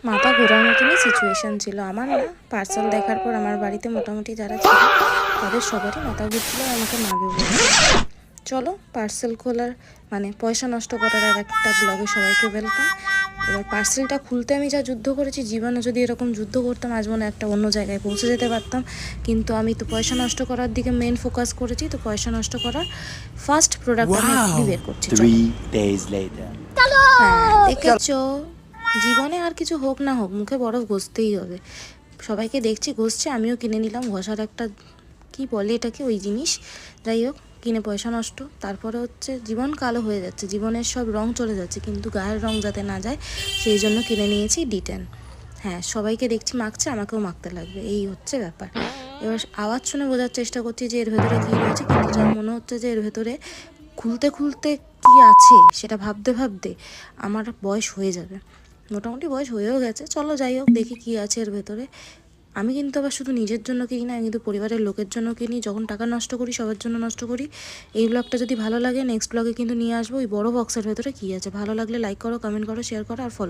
মাথা ঘোরার মতনই সিচুয়েশান ছিল আমার, না পার্সেল দেখার পর আমার বাড়িতে মোটামুটি যারা ছিল তাদের সবারই মাথা ঘুরছিল আমাকে মারবে বলে। চলো পার্সেল খোলার মানে পয়সা নষ্ট করার আর একটা ব্লগে সবাইকে ওয়েলকাম। এবার পার্সেলটা খুলতে আমি যা যুদ্ধ করেছি, জীবনে যদি এরকম যুদ্ধ করতাম আজ মনে একটা অন্য জায়গায় পৌঁছে যেতে পারতাম, কিন্তু আমি তো পয়সা নষ্ট করার দিকে মেন ফোকাস করেছি, তো পয়সা নষ্ট করার ফার্স্ট প্রোডাক্ট আমি এখনই বের করছি। চলো। 3 days later. হ্যাঁ দেখেছো, জীবনে আর কিছু হোক না হোক মুখে বরফ ঘষতেই হবে। সবাইকে দেখছি ঘষছে, আমিও কিনে নিলাম ঘষার একটা কি বলে এটাকে ওই জিনিস, যাই হোক কিনে পয়সা নষ্ট। তারপরে হচ্ছে জীবন কালো হয়ে যাচ্ছে, জীবনের সব রং চলে যাচ্ছে, কিন্তু গায়ের রং যাতে না যায় সেই জন্য কিনে নিয়েছি D10। হ্যাঁ সবাইকে দেখছি মাখছে, আমাকেও মাখতে লাগবে, এই হচ্ছে ব্যাপার। এবার আওয়াজ শুনে বোঝার চেষ্টা করছি যে এর ভেতরে কী রয়েছে, কিন্তু যা মনে হচ্ছে যে এর ভেতরে খুলতে খুলতে কি আছে সেটা ভাবতে ভাবতে আমার বয়স হয়ে যাবে, মোটামুটি বয়স হয়েও গেছে। চলো যাই হোক দেখি কি আছে এর ভেতরে। আমি কিন্তু আবার শুধু নিজের জন্য কিনি না, আমি কিন্তু পরিবারের লোকের জন্য কিনি। যখন টাকা নষ্ট করি সবার জন্য নষ্ট করি। এই ব্লগটা যদি ভালো লাগে নেক্সট ব্লগে কিন্তু নিয়ে আসবো ওই বড় বক্সের ভেতরে কী আছে। ভালো লাগলে লাইক করো, কমেন্ট করো, শেয়ার করো আর ফলো